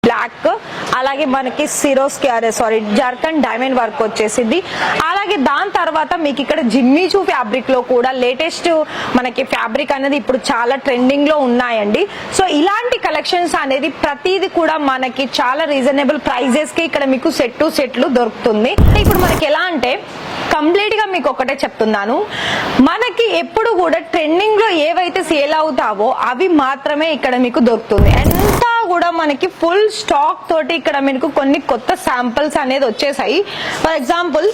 Black, అలాగే మనకి zircon diamond work వచ్చేసింది. అలాగే దాని తర్వాత మీకు ఇక్కడ జిమ్మిచూ ఫ్యాబ్రిక్ లో కూడా లేటెస్ట్ మనకి ఫ్యాబ్రిక్ అనేది ఇప్పుడు చాలా ట్రెండింగ్ లో ఉన్నాయండి. సో ఇలాంటి కలెక్షన్స్ అనేది ప్రతిది కూడా మనకి చాలా రీజనబుల్ ప్రైజెస్ కి ఇక్కడ మీకు సెట్లు దొరుకుతుంది. ఇప్పుడు మనకి ఎలా అంటే కంప్లీట్ గా మీకు ఒకటే చెప్తున్నాను, మనకి ఎప్పుడు కూడా ట్రెండింగ్ లో ఏవైతే సేల్ అవుతావో అవి మాత్రమే ఇక్కడ మీకు దొరుకుతుంది. అంతా కూడా మనకి ఫుల్ స్టాక్ తోటి ఇక్కడ మీకు కొన్ని కొత్త శాంపిల్స్ అనేది వచ్చేసాయి. ఫర్ ఎగ్జాంపుల్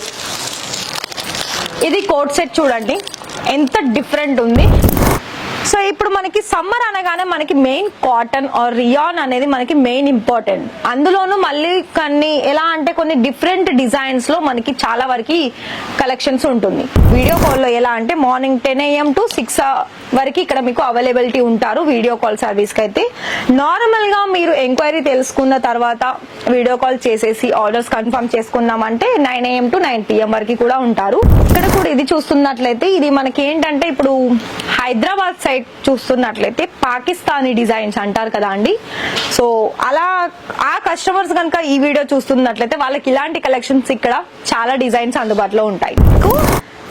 ఇది కోట్ సెట్ చూడండి ఎంత డిఫరెంట్ ఉంది. సో ఇప్పుడు మనకి సమ్మర్ అనగానే మనకి మెయిన్ కాటన్ ఆర్ రియాన్ అనేది మనకి మెయిన్ ఇంపార్టెంట్. అందులోనూ మళ్ళీ ఎలా అంటే కొన్ని డిఫరెంట్ డిజైన్స్ లో మనకి చాలా వరకు కలెక్షన్స్ ఉంటుంది. వీడియో కాల్ లో ఎలా అంటే మార్నింగ్ 10 AM to 6 వరకు ఇక్కడ మీకు అవైలబిలిటీ ఉంటారు వీడియో కాల్ సర్వీస్ కి. అయితే నార్మల్ గా మీరు ఎంక్వైరీ తెలుసుకున్న తర్వాత వీడియో కాల్ చేసేసి ఆర్డర్స్ కన్ఫర్మ్ చేసుకున్నామంటే 9 AM to 9 PM వరకు కూడా ఉంటారు. ఇక్కడ కూడా ఇది చూస్తున్నట్లయితే ఇది మనకి ఏంటంటే ఇప్పుడు హైదరాబాద్ సైడ్ చూస్తున్నట్లయితే పాకిస్తానీ డిజైన్స్ అంటారు కదా అండి. సో అలా ఆ కస్టమర్స్ కనుక ఈ వీడియో చూస్తున్నట్లయితే వాళ్ళకి ఇలాంటి కలెక్షన్స్ ఇక్కడ చాలా డిజైన్స్ అందుబాటులో ఉంటాయి.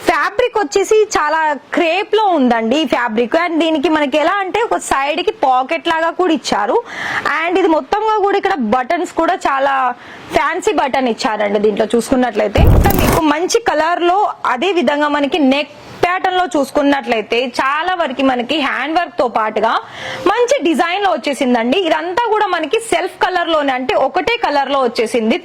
ఫ్యాబ్రిక్ వచ్చేసి చాలా క్రేప్ లో ఉందండి ఈ ఫ్యాబ్రిక్. అండ్ దీనికి మనకి ఎలా అంటే ఒక సైడ్ కి పాకెట్ లాగా కూడా ఇచ్చారు. అండ్ ఇది మొత్తంగా కూడా ఇక్కడ బటన్స్ కూడా చాలా ఫ్యాన్సీ బటన్ ఇచ్చారండి. దీంట్లో చూసుకున్నట్లయితే మీకు మంచి కలర్ లో, అదే విధంగా మనకి నెక్ ప్యాటర్న్ లో చూసుకున్నట్లయితే చాలా వరకు మనకి హ్యాండ్ వర్క్ తో పాటుగా మంచి డిజైన్ లో వచ్చేసిందండి. ఇదంతా కూడా మనకి సెల్ఫ్ కలర్ లోనే, అంటే ఒకటే కలర్ లో వచ్చేసింది.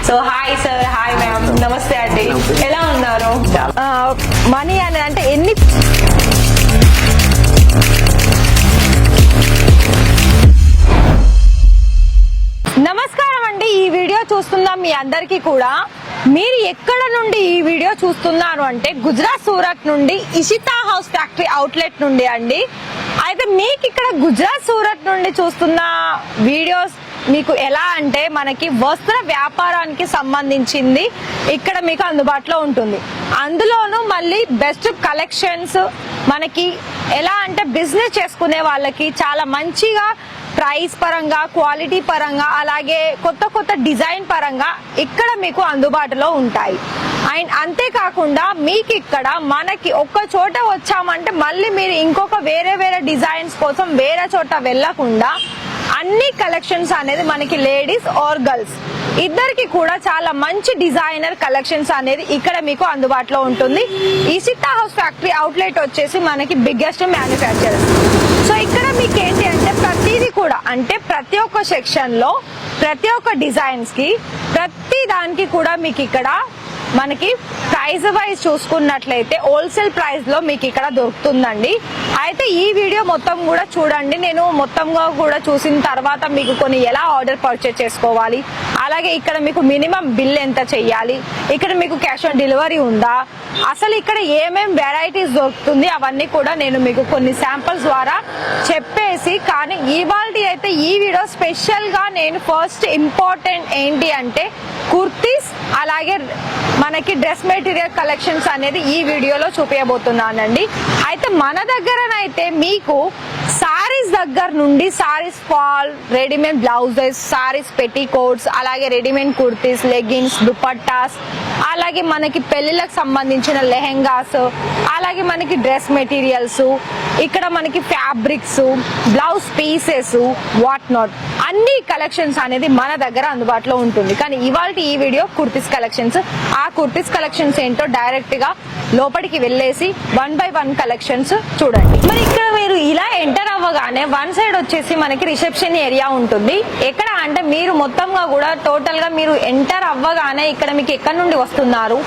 So hi sir, hi ma'am, నమస్తే అండి, ఎలా ఉన్నారు? మనీ అని అంటే ఎన్ని నమస్కారం అండి. ఈ వీడియో చూస్తున్నా మీ అందరికీ కూడా మీరు ఎక్కడ నుండి ఈ వీడియో చూస్తున్నారు అంటే గుజరాత్ సూరత్ నుండి ఇషితా హౌస్ ఫ్యాక్టరీ అవుట్లెట్ నుండి అండి. అయితే మీకు ఇక్కడ గుజరాత్ సూరత్ నుండి చూస్తున్న వీడియోస్ మీకు ఎలా అంటే మనకి వస్త్ర వ్యాపారానికి సంబంధించింది ఇక్కడ మీకు అందుబాటులో ఉంటుంది. అందులోనూ మళ్ళీ బెస్ట్ కలెక్షన్స్ మనకి ఎలా అంటే బిజినెస్ చేసుకునే వాళ్ళకి చాలా మంచిగా ప్రైస్ పరంగా, క్వాలిటీ పరంగా, అలాగే కొత్త కొత్త డిజైన్ పరంగా ఇక్కడ మీకు అందుబాటులో ఉంటాయి. అండ్ అంతేకాకుండా మీకు ఇక్కడ మనకి ఒక్క చోట వచ్చామంటే మళ్ళీ మీరు ఇంకొక వేరే డిజైన్స్ కోసం వేరే చోట వెళ్లకుండా అన్ని కలెక్షన్స్ అనేది మనకి లేడీస్ ఆర్ గర్ల్స్ ఇద్దరికి కూడా చాలా మంచి డిజైనర్ కలెక్షన్స్ అనేది ఇక్కడ మీకు అందుబాటులో ఉంటుంది. ఇషితా హౌస్ ఫ్యాక్టరీ అవుట్లెట్ వచ్చేసి మనకి బిగ్గెస్ట్ మ్యానుఫ్యాక్చరర్. సో ఇక్కడ మీకు ఏంటి అంటే ప్రతిదీ కూడా అంటే ప్రతి ఒక్క సెక్షన్ లో ప్రతి ఒక్క డిజైన్స్ కి ప్రతి దానికి కూడా మీకు ఇక్కడ మనకి ప్రైస్ వైజ్ చూసుకున్నట్లయితే హోల్సేల్ ప్రైస్ లో మీకు ఇక్కడ దొరుకుతుందండి. అయితే ఈ వీడియో మొత్తం కూడా చూడండి. నేను మొత్తంగా కూడా చూసిన తర్వాత మీకు కొన్ని ఎలా ఆర్డర్ పర్చేస్ చేసుకోవాలి, అలాగే ఇక్కడ మీకు మినిమం బిల్ ఎంత చెయ్యాలి, ఇక్కడ మీకు క్యాష్ ఆన్ డెలివరీ ఉందా, అసలు ఇక్కడ ఏమేం వెరైటీస్ దొరుకుతుంది అవన్నీ కూడా నేను మీకు కొన్ని శాంపిల్స్ ద్వారా చెప్పేసి, కానీ ఇవాళ అయితే ఈ వీడియో స్పెషల్ గా నేను ఫస్ట్ ఇంపార్టెంట్ ఏంటి అంటే కుర్తీస్ అలాగే మనకి డ్రెస్ మెటీరియల్ కలెక్షన్స్ అనేది ఈ వీడియోలో చూపించబోతున్నానండి. అయితే మన దగ్గరనైతే మీకు సారీస్ దగ్గర నుండి saris fall, readymade blouses, saris petticoats, అలాగే రెడీమేడ్ కుర్తీస్, లెగ్గిన్స్, దుపట్టాస్, అలాగే మనకి పెళ్లిళ్ళకి సంబంధించిన లెహెంగాస్, అలాగే మనకి డ్రెస్ మెటీరియల్స్, ఇక్కడ మనకి fabrics, blouse pieces, what not అన్ని కలెక్షన్స్ అనేది మన దగ్గర అందుబాటులో ఉంటుంది. కానీ ఇవాళ ఈ వీడియో కుర్తీస్ కలెక్షన్స్. ఆ కుర్తీస్ కలెక్షన్స్ ఏంటో డైరెక్ట్ గా లోపలికి వెళ్ళేసి 1 by 1 కలెక్షన్స్ చూడండి. మరి ఇక్కడ మీరు ఇలా ఎంటర్ అవ్వగానే వన్ సైడ్ వచ్చేసి మనకి రిసెప్షన్ ఏరియా ఉంటుంది. ఎక్కడ అంటే మీరు మొత్తంగా కూడా టోటల్ గా మీరు ఎంటర్ అవ్వగానే ఇక్కడ మీకు ఎక్కడ నుండి వస్తున్నారు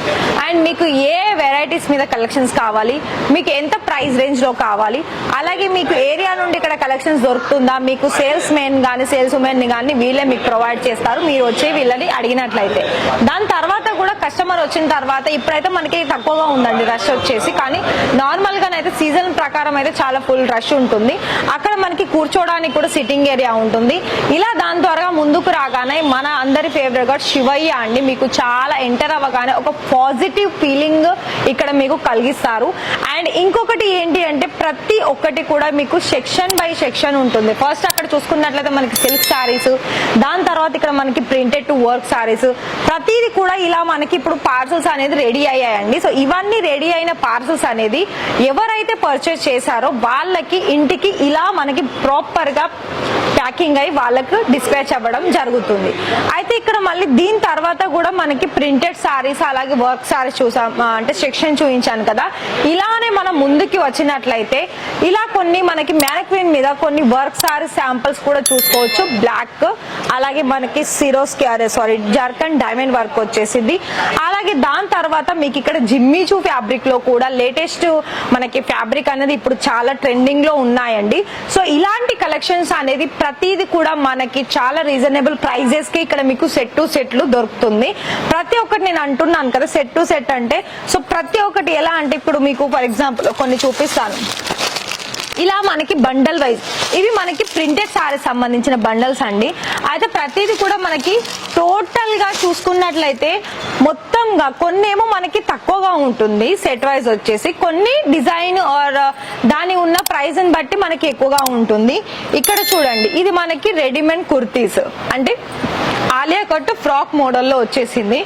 అండ్ మీకు ఏ వెరైటీస్ మీద కలెక్షన్స్ కావాలి, మీకు ఎంత ప్రైస్ రేంజ్ లో కావాలి, అలాగే మీకు ఏరియా నుండి ఇక్కడ కలెక్షన్స్ దొరుకుతుందా, మీకు సేల్స్ మెన్ గానీ సేల్స్ జెంట్స్ ఉమెన్ కానీ వీళ్ళే మీకు ప్రొవైడ్ చేస్తారు మీరు వచ్చి వీళ్ళని అడిగినట్లయితే. దాని తర్వాత కూడా కస్టమర్ వచ్చిన తర్వాత ఇప్పుడైతే మనకి తక్కువగా ఉందండి రష్ వచ్చేసి, కానీ నార్మల్ గానైతే సీజన్ ప్రకారం అయితే చాలా ఫుల్ రష్ ఉంటుంది. అక్కడ మనకి కూర్చోడానికి కూడా సిట్టింగ్ ఏరియా ఉంటుంది. ఇలా దాని ద్వారా ముందుకు రాగానే మన అందరి ఫేవరెట్ గా శివయ్య అండి మీకు చాలా ఎంటర్ అవ్వగానే ఒక పాజిటివ్ ఫీలింగ్ ఇక్కడ మీకు కలిగిస్తారు. అండ్ ఇంకొకటి ఏంటి అంటే ప్రతి ఒక్కటి కూడా మీకు సెక్షన్ బై సెక్షన్ ఉంటుంది. ఫస్ట్ అక్కడ చూసుకున్నట్లయితే మనకి సిల్క్ సారీస్, దాని తర్వాత ఇక్కడ మనకి ప్రింటెడ్ టు వర్క్ సారీస్, ప్రతిది కూడా ఇలా మనకి ఇప్పుడు పార్సల్స్ అనేది రెడీ అయ్యాయండి. సో ఇవన్నీ రెడీ అయిన పార్సల్స్ అనేది ఎవరైతే పర్చేస్ చేశారో వాళ్ళకి ఇంటికి ఇలా మనకి ప్రాపర్ గా ప్యాకింగ్ అయి వాళ్ళకు డిస్పాచ్ అవ్వడం జరుగుతుంది. అయితే ఇక్కడ మళ్ళీ దీని తర్వాత కూడా మనకి ప్రింటెడ్ సారీస్ అలాగే వర్క్ సారీస్ చూసాం, అంటే సెక్షన్ చూపించాను కదా. ఇలానే మనం ముందుకి వచ్చినట్లయితే ఇలా కొన్ని మనకి మ్యానిక్విన్ మీద కొన్ని వర్క్ సారీస్ శాంపిల్స్ కూడా చూసుకోవచ్చు. బ్లాక్ అలాగే మనకి జర్కన్ డైమండ్ వర్క్ వచ్చేసింది. అలాగే దాని తర్వాత మీకు ఇక్కడ జిమ్మిచూ ఫ్యాబ్రిక్ లో కూడా లేటెస్ట్ మనకి ఫ్యాబ్రిక్ అనేది ఇప్పుడు చాలా ట్రెండింగ్ లో ఉన్నాయండి. సో ఇలాంటి కలెక్షన్స్ అనేది ప్రతిది కూడా మనకి చాలా రీజనబుల్ ప్రైజెస్ కి ఇక్కడ మీకు సెట్ టు సెట్లు దొరుకుతుంది. ప్రతి ఒక్కటి నేను అంటున్నాను కదా సెట్ టు సెట్ అంటే, సో ప్రతి ఒక్కటి ఎలా అంటే ఇప్పుడు మీకు ఫర్ ఎగ్జాంపుల్ కొన్ని చూపిస్తాను. ఇలా మనకి బండల్ వైజ్ ఇవి మనకి ప్రింటెడ్ సారీస్ సంబంధించిన బండల్స్ అండి. అయితే ప్రతిది కూడా మనకి టోటల్ గా చూసుకున్నట్లయితే మొత్తంగా కొన్ని ఏమో మనకి తక్కువగా ఉంటుంది సెట్ వైజ్ వచ్చేసి, కొన్ని డిజైన్ ఆర్ దాని ఉన్న ప్రైస్ ని బట్టి మనకి ఎక్కువగా ఉంటుంది. ఇక్కడ చూడండి ఇది మనకి రెడీమేడ్ కుర్తీస్ అంటే ఆలియా కట్ ఫ్రాక్ మోడల్లో వచ్చేసింది.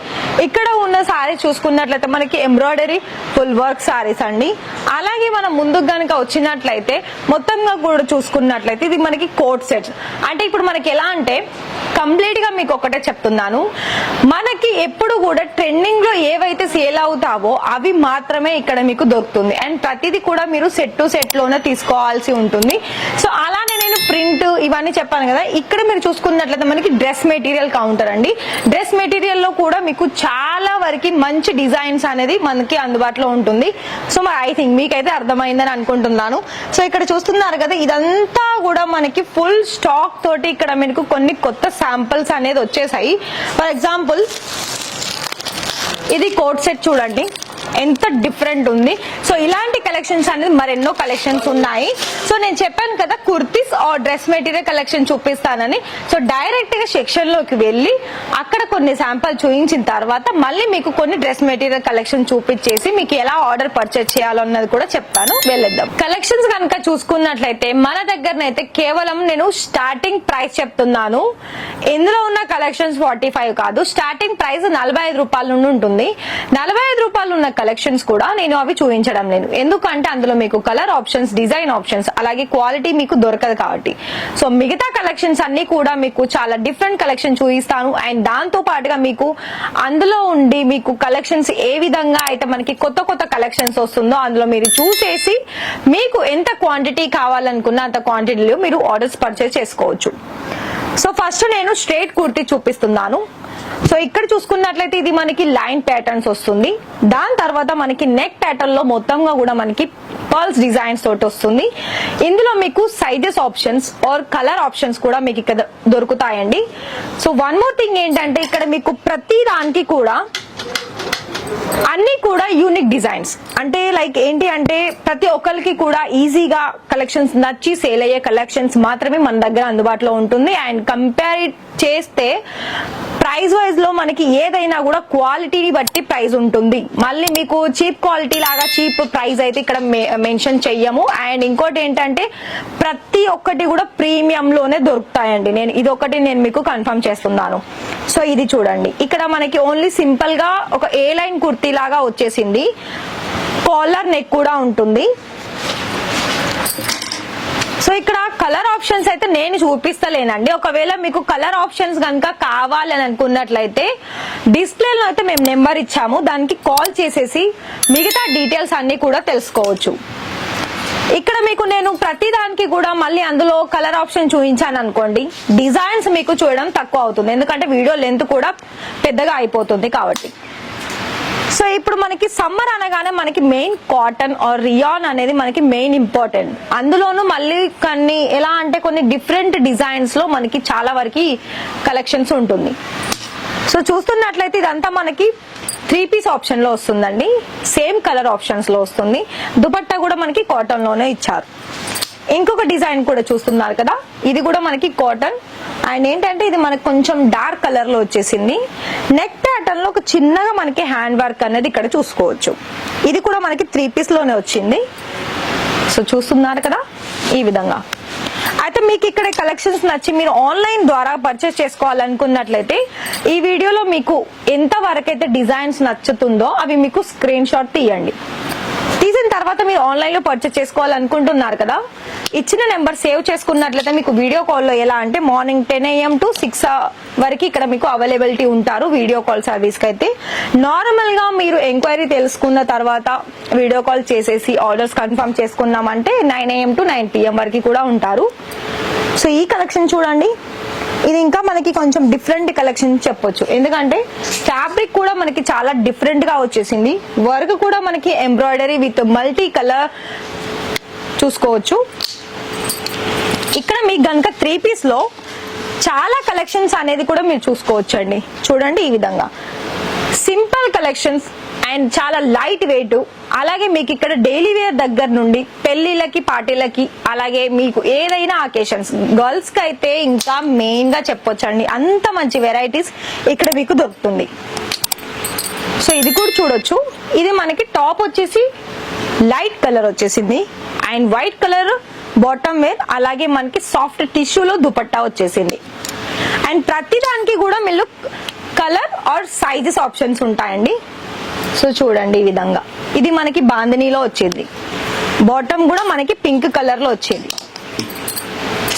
ఇక్కడ ఉన్న సారీ చూసుకున్నట్లయితే మనకి ఎంబ్రాయిడరీ ఫుల్ వర్క్ సారీస్ అండి. అలాగే మనం ముందుకు గనుక వచ్చినట్లయితే మొత్తంగా కూడా చూసుకున్నట్లయితే ఇది మనకి కోట్ సెట్స్. అంటే ఇప్పుడు మనకి ఎలా అంటే కంప్లీట్ గా మీకు ఒకటే చెప్తున్నాను, మనకి ఎప్పుడు కూడా ట్రెండింగ్ లో ఏవైతే సేల్ అవుతావో అవి మాత్రమే ఇక్కడ మీకు దొరుకుతుంది. అండ్ ప్రతిదీ కూడా మీరు సెట్ టు సెట్ లోనే తీసుకోవాల్సి ఉంటుంది. సో అలానే నేను ప్రింట్ ఇవన్నీ చెప్పాను కదా. ఇక్కడ మీరు చూసుకున్నట్లయితే మనకి డ్రెస్ మెటీరియల్ కౌంటర్ అండి. డ్రెస్ మెటీరియల్ లో కూడా మీకు చాలా వరకు మంచి డిజైన్స్ అనేది మనకి అందుబాటులో ఉంటుంది. సో మరి ఐ థింక్ మీకైతే అర్థమైందని అనుకుంటున్నాను. సో ఇక్కడ చూస్తున్నారు కదా ఇదంతా కూడా మనకి ఫుల్ స్టాక్ తోటి ఇక్కడ మీకు కొన్ని కొత్త శాంపిల్స్ అనేది వచ్చేసాయి. ఫర్ ఎగ్జాంపుల్ ఇది కోట్ సెట్ చూడండి ఎంత డిఫరెంట్ ఉంది. సో ఇలాంటి కలెక్షన్స్ అనేది మరెన్నో కలెక్షన్స్ ఉన్నాయి. సో నేను చెప్పాను కదా kurtis or dress material collection చూపిస్తానని. సో డైరెక్ట్ గా సెక్షన్ లోకి వెళ్ళి అక్కడ కొన్ని శాంపుల్ చూపించిన తర్వాత మళ్ళీ మీకు కొన్ని డ్రెస్ మెటీరియల్ కలెక్షన్ చూపించేసి మీకు ఎలా ఆర్డర్ పర్చేస్ చేయాలన్నది కూడా చెప్తాను. వెళ్ళేద్దాం. కలెక్షన్స్ కనుక చూసుకున్నట్లయితే మన దగ్గరనైతే కేవలం నేను స్టార్టింగ్ ప్రైస్ చెప్తున్నాను. ఇందులో ఉన్న కలెక్షన్స్ 45 కాదు, స్టార్టింగ్ ప్రైస్ 45 రూపాయల నుండి ఉంటుంది. 45 రూపాయలు ఉన్న కలెక్షన్స్ కూడా నేను అవి చూపించడం లేదు, ఎందుకంటే అందులో మీకు కలర్ ఆప్షన్స్, డిజైన్ ఆప్షన్స్ అలాగే క్వాలిటీ మీకు దొరకదు కాబట్టి. సో మిగతా కలెక్షన్స్ అన్ని కూడా మీకు చాలా డిఫరెంట్ కలెక్షన్ చూపిస్తాను. అండ్ దాంతో పాటుగా మీకు అందులో ఉండి మీకు కలెక్షన్స్ ఏ విధంగా అయితే మనకి కొత్త కొత్త కలెక్షన్స్ వస్తుందో అందులో మీరు చూసేసి మీకు ఎంత క్వాంటిటీ కావాలనుకున్న అంత క్వాంటిటీలో మీరు ఆర్డర్స్ పర్చేస్ చేసుకోవచ్చు. సో ఫస్ట్ నేను స్ట్రైట్ కుర్తీ చూపిస్తున్నాను. సో ఇక్కడ చూసుకున్నట్లయితే ఇది మనకి లైన్ ప్యాటర్న్స్ వస్తుంది. దాని తర్వాత మనకి నెక్ ప్యాటర్న్ లో మొత్తంగా కూడా మనకి పర్ల్స్ డిజైన్స్ తోటి వస్తుంది. ఇందులో మీకు sizes options or colour options కూడా మీకు ఇక్కడ దొరుకుతాయండి. సో వన్ మోర్ థింగ్ ఏంటంటే ఇక్కడ మీకు ప్రతి దానికి కూడా అన్ని కూడా యూనిక్ డిజైన్స్, అంటే లైక్ ఏంటి అంటే ప్రతి ఒక్కరికి కూడా ఈజీగా కలెక్షన్స్ నచ్చి సేల్ అయ్యే కలెక్షన్స్ మాత్రమే మన దగ్గర అందుబాటులో ఉంటుంది. అండ్ కంపేర్ చేస్తే ప్రైస్ వైజ్ లో మనకి ఏదైనా కూడా క్వాలిటీని బట్టి ప్రైస్ ఉంటుంది. మళ్ళీ మీకు చీప్ క్వాలిటీ లాగా చీప్ ప్రైస్ అయితే ఇక్కడ మెన్షన్ చెయ్యము. అండ్ ఇంకోటి ఏంటంటే ప్రతి ఒక్కటి కూడా ప్రీమియం లోనే దొరుకుతాయండి. ఇదొకటి నేను మీకు కన్ఫర్మ్ చేస్తున్నాను. సో ఇది చూడండి, ఇక్కడ మనకి ఓన్లీ సింపుల్ గా ఒక ఏ లైన్ కుర్తీ లాగా వచ్చేసింది. కాలర్ నెక్ కూడా ఉంటుంది. సో ఇక్కడ కలర్ ఆప్షన్స్ అయితే నేను చూపిస్తలేనండి. ఒకవేళ మీకు కలర్ ఆప్షన్స్ కనుక కావాలని అనుకున్నట్లయితే డిస్ప్లేలో అయితే మేము నెంబర్ ఇచ్చాము, దానికి కాల్ చేసేసి మిగతా డీటెయిల్స్ అన్ని కూడా తెలుసుకోవచ్చు. ఇక్కడ మీకు నేను ప్రతి దానికి కూడా మళ్ళీ అందులో కలర్ ఆప్షన్ చూపించాను అనుకోండి, డిజైన్స్ మీకు చూడడం తక్కువ అవుతుంది, ఎందుకంటే వీడియో లెంత్ కూడా పెద్దగా అయిపోతుంది కాబట్టి. సో ఇప్పుడు మనకి సమ్మర్ అనగానే మనకి మెయిన్ కాటన్ ఆర్ రియాన్ అనేది మనకి మెయిన్ ఇంపార్టెంట్. అందులోనూ మళ్ళీ ఎలా అంటే కొన్ని డిఫరెంట్ డిజైన్స్ లో మనకి చాలా వరకు కలెక్షన్స్ ఉంటుంది. సో చూస్తున్నట్లయితే ఇదంతా మనకి 3 పీస్ ఆప్షన్ లో వస్తుందండి. సేమ్ కలర్ ఆప్షన్స్ లో వస్తుంది. దుపట్టా కూడా మనకి కాటన్ లోనే ఇచ్చారు. ఇంకొక డిజైన్ కూడా చూస్తున్నారు కదా, ఇది కూడా మనకి కాటన్ అండ్ ఏంటంటే ఇది మనకి కొంచెం డార్క్ కలర్ లో వచ్చేసింది. నెక్ ప్యాటర్న్ లో ఒక చిన్నగా మనకి హ్యాండ్ వర్క్ అనేది ఇక్కడ చూసుకోవచ్చు. ఇది కూడా మనకి 3 పీస్ లోనే వచ్చింది. సో చూస్తున్నారు కదా ఈ విధంగా. అయితే మీకు ఇక్కడ కలెక్షన్స్ నచ్చి మీరు ఆన్లైన్ ద్వారా పర్చేస్ చేసుకోవాలనుకున్నట్లయితే ఈ వీడియోలో మీకు ఎంత వరకు అయితే డిజైన్స్ నచ్చుతుందో అవి మీకు స్క్రీన్ షాట్ తీయండి. తీసిన తర్వాత మీరు ఆన్లైన్ లో పర్చేస్ చేసుకోవాలనుకుంటున్నారు కదా, ఇచ్చిన నెంబర్ సేవ్ చేసుకున్నట్లయితే మీకు వీడియో కాల్లో ఎలా అంటే మార్నింగ్ 10 AM to 6 వరకు ఇక్కడ మీకు అవైలబిలిటీ ఉంటారు వీడియో కాల్ సర్వీస్ కి. అయితే నార్మల్ గా మీరు ఎంక్వైరీ తెలుసుకున్న తర్వాత వీడియో కాల్ చేసేసి ఆర్డర్స్ కన్ఫర్మ్ చేసుకున్నామంటే 9 AM to 9 PM వరకు కూడా ఉంటారు. సో ఈ కలెక్షన్ చూడండి, ఇది ఇంకా మనకి కొంచెం డిఫరెంట్ కలెక్షన్ చెప్పొచ్చు. ఎందుకంటే ఫ్యాబ్రిక్ కూడా మనకి చాలా డిఫరెంట్ గా వచ్చేసింది. వర్క్ కూడా మనకి ఎంబ్రాయిడరీ విత్ మల్టీ కలర్ చూసుకోవచ్చు. ఇక్కడ మీకు గనుక 3 పీస్ లో చాలా కలెక్షన్స్ అనేది కూడా మీరు చూసుకోవచ్చు అండి. చూడండి ఈ విధంగా సింపుల్ కలెక్షన్స్ అండ్ చాలా లైట్ వెయిట్. అలాగే మీకు ఇక్కడ డైలీ వేర్ దగ్గర నుండి పెళ్లిళ్ళకి పార్టీలకి అలాగే మీకు ఏదైనా అకేషన్స్ గర్ల్స్ కి అయితే ఇంకా మెయిన్ గా చెప్పొచ్చండి, అంత మంచి వెరైటీస్ ఇక్కడ మీకు దొరుకుతుంది. సో ఇది కూడా చూడొచ్చు. ఇది మనకి టాప్ వచ్చేసి లైట్ కలర్ వచ్చేసింది and white colour bottom wear. అలాగే మనకి సాఫ్ట్ టిష్యూలో దుపట్టా వచ్చేసింది. అండ్ ప్రతి దానికి కూడా మీరు కలర్ ఆర్ సైజెస్ ఆప్షన్స్ ఉంటాయండి. సో చూడండి ఈ విధంగా ఇది మనకి బాందినీలో వచ్చింది. బాటమ్ కూడా మనకి పింక్ కలర్ లో వచ్చింది.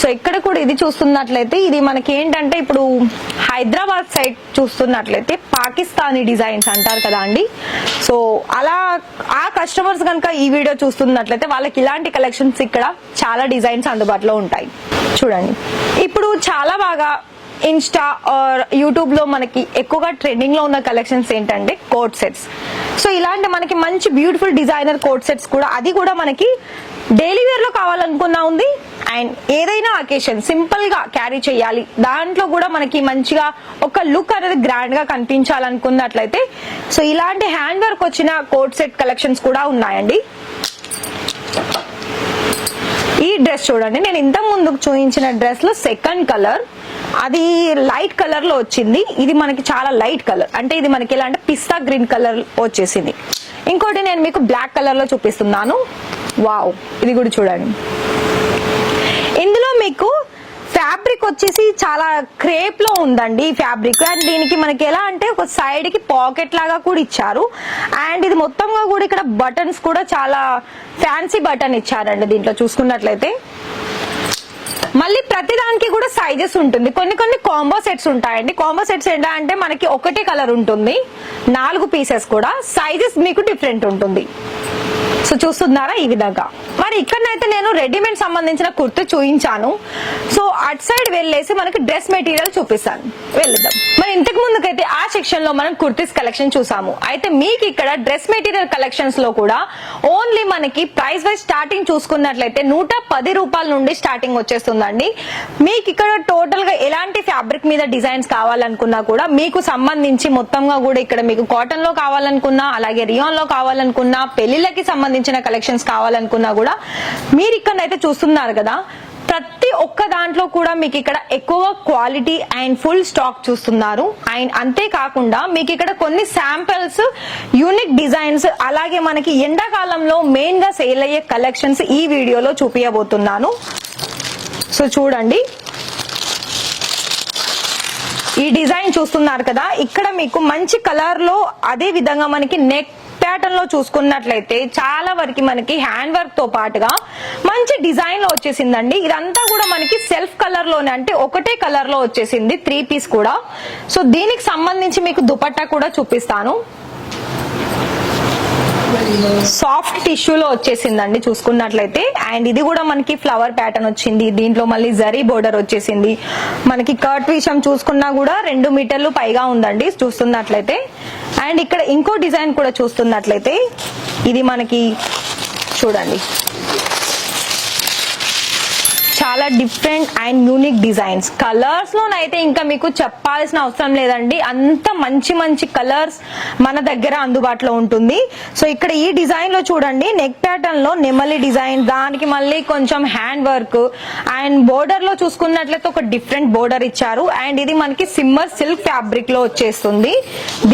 సో ఇక్కడ కూడా ఇది చూస్తున్నట్లయితే ఇది మనకి ఏంటంటే ఇప్పుడు హైదరాబాద్ సైడ్ చూస్తున్నట్లయితే పాకిస్తానీ డిజైన్స్ అంటారు కదా అండి. సో అలా ఆ కస్టమర్స్ కనుక ఈ వీడియో చూస్తున్నట్లయితే వాళ్ళకి ఇలాంటి కలెక్షన్స్ ఇక్కడ చాలా డిజైన్స్ అందుబాటులో ఉంటాయి. చూడండి ఇప్పుడు చాలా బాగా ఇన్స్టా ఆర్ యూట్యూబ్ లో మనకి ఎక్కువగా ట్రెండింగ్ లో ఉన్న కలెక్షన్స్ ఏంటంటే కోట్ సెట్స్. సో ఇలాంటి మనకి మంచి బ్యూటిఫుల్ డిజైనర్ కోట్ సెట్స్ కూడా, అది కూడా మనకి డైలీ వేర్ లో కావాలనుకున్నా ఉంది అండ్ ఏదైనా అకేషన్ సింపుల్ గా క్యారీ చేయాలి దాంట్లో కూడా మనకి మంచిగా ఒక లుక్ అనేది గ్రాండ్ గా కనిపించాలనుకున్నట్లయితే సో ఇలాంటి హ్యాండ్ వర్క్ వచ్చిన కోట్ సెట్ కలెక్షన్స్ కూడా ఉన్నాయండి. ఈ డ్రెస్ చూడండి, నేను ఇంత ముందు చూపించిన డ్రెస్ లో సెకండ్ కలర్ అది లైట్ కలర్ లో వచ్చింది. ఇది మనకి చాలా లైట్ కలర్, అంటే ఇది మనకి ఎలా అంటే పిస్తా గ్రీన్ కలర్ వచ్చేసింది. ఇంకోటి నేను మీకు బ్లాక్ కలర్ లో చూపిస్తున్నాను. వావ్, ఇది కూడా చూడండి. ఇందులో మీకు ఫ్యాబ్రిక్ వచ్చేసి చాలా క్రేప్ లో ఉందండి ఈ ఫ్యాబ్రిక్. అండ్ దీనికి మనకి ఎలా అంటే ఒక సైడ్ కి పాకెట్ లాగా కూడా ఇచ్చారు. అండ్ ఇది మొత్తంగా కూడా ఇక్కడ బటన్స్ కూడా చాలా ఫ్యాన్సీ బటన్ ఇచ్చారండి దీంట్లో చూసుకున్నట్లయితే. మళ్ళీ ప్రతి దానికి కూడా సైజెస్ ఉంటుంది. కొన్ని కాంబో సెట్స్ ఉంటాయండి. కాంబో సెట్స్ ఏంటంటే మనకి ఒకటే కలర్ ఉంటుంది, 4 పీసెస్ కూడా సైజెస్ మీకు డిఫరెంట్ ఉంటుంది. సో చూస్తున్నారా ఈ విధంగా. మరి ఇక్కడనైతే నేను రెడీమేడ్ సంబంధించిన కుర్తి చూపించాను. సో అటు సైడ్ వెళ్ళేసి మనకి డ్రెస్ మెటీరియల్ చూపిస్తాను, వెళ్ళిద్దాం. మరి ఇంతకు ముందుకైతే ఆ సెక్షన్ లో మనం కుర్తీస్ కలెక్షన్ చూసాము. అయితే మీకు ఇక్కడ డ్రెస్ మెటీరియల్ కలెక్షన్స్ లో కూడా ఓన్లీ మనకి ప్రైస్ వైజ్ స్టార్టింగ్ చూసుకున్నట్లయితే 110 రూపాయల నుండి స్టార్టింగ్ వచ్చేస్తుందండి. మీకు ఇక్కడ టోటల్ గా ఎలాంటి ఫ్యాబ్రిక్ మీద డిజైన్స్ కావాలనుకున్నా కూడా మీకు సంబంధించి మొత్తంగా కూడా ఇక్కడ మీకు కాటన్ లో కావాలనుకున్నా అలాగే రియాన్ లో కావాలనుకున్నా పెళ్లిళ్ళకి సంబంధించిన కలెక్షన్స్ కావాలనుకున్నా కూడా మీరు ఇక్కడైతే చూస్తున్నారు కదా, ప్రతి ఒక్క దాంట్లో కూడా మీకు ఇక్కడ ఎక్కువ క్వాలిటీ అండ్ ఫుల్ స్టాక్ చూస్తున్నారు. అండ్ అంతేకాకుండా మీకు ఇక్కడ కొన్ని శాంపిల్స్ యూనిక్ డిజైన్స్ అలాగే మనకి ఎండాకాలంలో మెయిన్ గా సేల్ అయ్యే కలెక్షన్స్ ఈ వీడియోలో చూపించబోతున్నాను. సో చూడండి ఈ డిజైన్ చూస్తున్నారు కదా, ఇక్కడ మీకు మంచి కలర్ లో అదే విధంగా మనకి నెక్ ప్యాటర్న్ లో చూసుకున్నట్లయితే చాలా వరకు మనకి హ్యాండ్ వర్క్ తో పాటుగా మంచి డిజైన్ లో వచ్చేసిందండి. ఇదంతా కూడా మనకి సెల్ఫ్ కలర్ లోనే, అంటే ఒకటే కలర్ లో వచ్చేసింది 3 పీస్ కూడా. సో దీనికి సంబంధించి మీకు దుపట్టా కూడా చూపిస్తాను. సాఫ్ట్ టిష్యూలో వచ్చేసిందండి చూసుకున్నట్లయితే. అండ్ ఇది కూడా మనకి ఫ్లవర్ ప్యాటర్న్ వచ్చింది, దీంట్లో మళ్ళీ జరీ బోర్డర్ వచ్చేసింది. మనకి కట్ విషయం చూసుకున్నా కూడా 2 మీటర్లు పైగా ఉందండి చూస్తున్నట్లయితే. అండ్ ఇక్కడ ఇంకో డిజైన్ కూడా చూస్తున్నట్లయితే ఇది మనకి చూడండి చాలా different and unique designs. Colours లోనైతే ఇంకా మీకు చెప్పాల్సిన అవసరం లేదండి, అంత మంచి మంచి కలర్స్ మన దగ్గర అందుబాటులో ఉంటుంది. సో ఇక్కడ ఈ డిజైన్ లో చూడండి నెక్ ప్యాటర్న్ లో నెమలి డిజైన్, దానికి మళ్ళీ కొంచెం హ్యాండ్ వర్క్ అండ్ బోర్డర్ లో చూసుకున్నట్లయితే ఒక డిఫరెంట్ బోర్డర్ ఇచ్చారు. అండ్ ఇది మనకి సిమ్మర్ సిల్క్ ఫ్యాబ్రిక్ లో వచ్చేస్తుంది.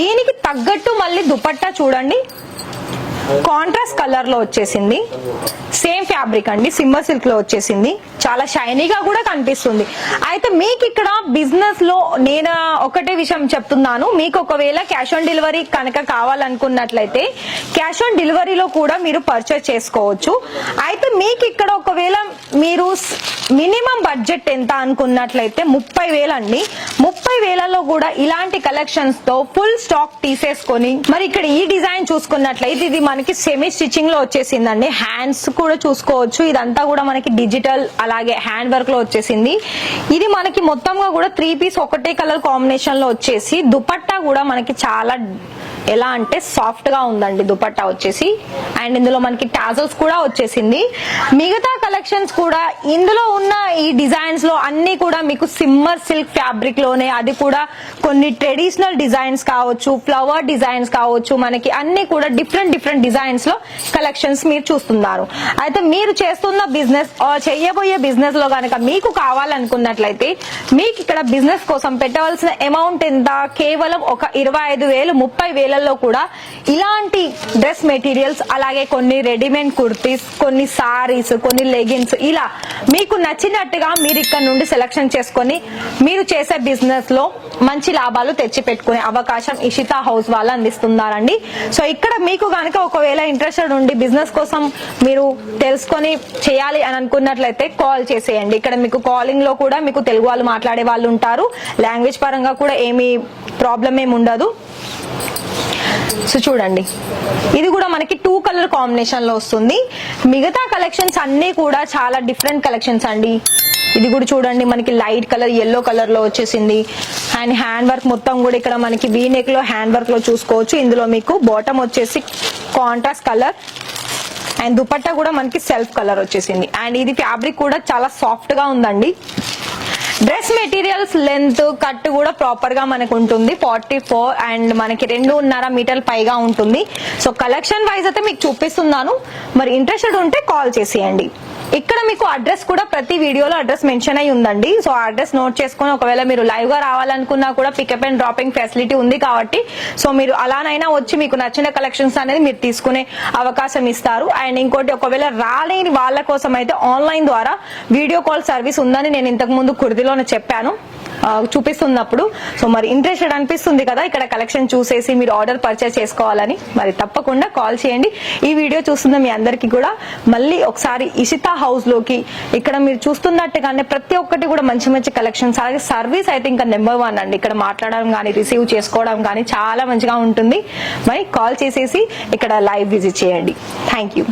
దీనికి తగ్గట్టు మళ్ళీ దుపట్టా చూడండి కాంట్రాస్ట్ కలర్ లో వచ్చేసింది, సేమ్ ఫ్యాబ్రిక్ అండి, సిమ్మర్ సిల్క్ లో వచ్చేసింది, చాలా షైనీగా కూడా కనిపిస్తుంది. అయితే మీకు ఇక్కడ బిజినెస్ లో నేను ఒకటే విషయం చెప్తున్నాను, మీకు ఒకవేళ క్యాష్ ఆన్ డెలివరీ కనుక కావాలనుకున్నట్లయితే క్యాష్ ఆన్ డెలివరీలో కూడా మీరు పర్చేస్ చేసుకోవచ్చు. అయితే మీకు ఇక్కడ ఒకవేళ మీరు మినిమం బడ్జెట్ ఎంత అనుకున్నట్లయితే 30,000 అండి. 30,000లో కూడా ఇలాంటి కలెక్షన్స్ తో ఫుల్ స్టాక్ తీసేసుకొని మరి ఇక్కడ ఈ డిజైన్ చూసుకున్నట్లయితే ఇది మనకి సెమీ స్టిచ్చింగ్ లో వచ్చేసిందండి. హ్యాండ్స్ కూడా చూసుకోవచ్చు, ఇదంతా కూడా మనకి డిజిటల్ అలాగే హ్యాండ్ వర్క్ లో వచ్చేసింది. ఇది మనకి మొత్తంగా కూడా 3 పీస్ ఒకటే కలర్ కాంబినేషన్ లో వచ్చేసి దుపట్టా కూడా మనకి చాలా ఎలా అంటే సాఫ్ట్ గా ఉందండి దుపట్టా వచ్చేసి. అండ్ ఇందులో మనకి టాజల్స్ కూడా వచ్చేసింది. మిగతా కలెక్షన్స్ కూడా ఇందులో ఉన్న ఈ డిజైన్స్ లో అన్ని కూడా మీకు సిమ్మర్ సిల్క్ ఫ్యాబ్రిక్ లోనే, అది కూడా కొన్ని ట్రెడిషనల్ డిజైన్స్ కావచ్చు, ఫ్లవర్ డిజైన్స్ కావచ్చు, మనకి అన్ని కూడా డిఫరెంట్ డిజైన్స్ లో కలెక్షన్స్ మీరు చూస్తున్నారు. అయితే మీరు చేస్తున్న బిజినెస్ చేయబోయే బిజినెస్ లో కనుక మీకు కావాలనుకున్నట్లయితే మీకు ఇక్కడ బిజినెస్ కోసం పెట్టవలసిన అమౌంట్ ఎంత, కేవలం ఒక 25,000 30,000 కూడా ఇలాంటి డ్రెస్ మెటీరియల్స్ అలాగే కొన్ని రెడీమేడ్ కుర్తీస్, కొన్ని సారీస్, కొన్ని లెగిన్స్, ఇలా మీకు నచ్చినట్టుగా మీరు ఇక్కడ నుండి సెలెక్షన్ చేసుకొని మీరు చేసే బిజినెస్ లో మంచి లాభాలు తెచ్చి పెట్టుకునే అవకాశం ఇషితా హౌస్ వాళ్ళు అందిస్తున్నారండి. సో ఇక్కడ మీకు కనుక ఒకవేళ ఇంట్రెస్టెడ్ ఉండి బిజినెస్ కోసం మీరు తెలుసుకొని చేయాలి అని అనుకున్నట్లయితే కాల్ చేసేయండి. ఇక్కడ మీకు కాలింగ్ లో కూడా మీకు తెలుగు వాళ్ళు మాట్లాడే వాళ్ళు ఉంటారు, లాంగ్వేజ్ పరంగా కూడా ఏమీ ప్రాబ్లం ఏమి ఉండదు. సో చూడండి ఇది కూడా మనకి 2 కలర్ కాంబినేషన్ లో వస్తుంది. మిగతా కలెక్షన్స్ అన్ని కూడా చాలా డిఫరెంట్ కలెక్షన్స్ అండి. ఇది కూడా చూడండి మనకి లైట్ కలర్ yellow కలర్ లో వచ్చేసింది. అండ్ హ్యాండ్ వర్క్ మొత్తం కూడా ఇక్కడ మనకి వీ నెక్ లో హ్యాండ్ వర్క్ లో చూసుకోవచ్చు. ఇందులో మీకు బాటమ్ వచ్చేసి కాంట్రాస్ట్ కలర్ అండ్ దుపట్టా కూడా మనకి సెల్ఫ్ కలర్ వచ్చేసింది. అండ్ ఇది ఫ్యాబ్రిక్ కూడా చాలా సాఫ్ట్ గా ఉందండి. డ్రెస్ మెటీరియల్స్ లెంత్ కట్ కూడా ప్రాపర్ గా మనకు ఉంటుంది, 44 అండ్ మనకి 2.5 మీటర్ల పైగా ఉంటుంది. సో కలెక్షన్ వైజ్ అయితే మీకు చూపిస్తున్నాను, మరి ఇంట్రెస్టెడ్ ఉంటే కాల్ చేసేయండి. ఇక్కడ మీకు అడ్రస్ కూడా ప్రతి వీడియోలో అడ్రస్ మెన్షన్ అయి ఉందండి. సో అడ్రస్ నోట్ చేసుకుని ఒకవేళ మీరు లైవ్ గా రావాలనుకున్నా కూడా పికప్ అండ్ డ్రాపింగ్ ఫెసిలిటీ ఉంది కాబట్టి సో మీరు అలానైనా వచ్చి మీకు నచ్చిన కలెక్షన్స్ అనేది మీరు తీసుకునే అవకాశం ఇస్తారు. అండ్ ఇంకోటి ఒకవేళ రాలేని వాళ్ళ కోసం అయితే ఆన్లైన్ ద్వారా వీడియో కాల్ సర్వీస్ ఉందని నేను ఇంతకు ముందు కుర్దిలోనే చెప్పాను చూపిస్తున్నప్పుడు. సో మరి ఇంట్రెస్టెడ్ అనిపిస్తుంది కదా ఇక్కడ కలెక్షన్ చూసేసి మీరు ఆర్డర్ పర్చేస్ చేసుకోవాలని, మరి తప్పకుండా కాల్ చేయండి. ఈ వీడియో చూస్తున్న మీ అందరికీ కూడా మళ్ళీ ఒకసారి ఇషితా హౌస్ లోకి ఇక్కడ మీరు చూస్తున్నట్టుగానే ప్రతి ఒక్కటి కూడా మంచి మంచి కలెక్షన్స్, అలాగే సర్వీస్ అయితే ఇంకా నెంబర్ 1 అండి. ఇక్కడ మాట్లాడడం కానీ రిసీవ్ చేసుకోవడం కానీ చాలా మంచిగా ఉంటుంది. మరి కాల్ చేసేసి ఇక్కడ లైవ్ విజిట్ చేయండి. Thank you.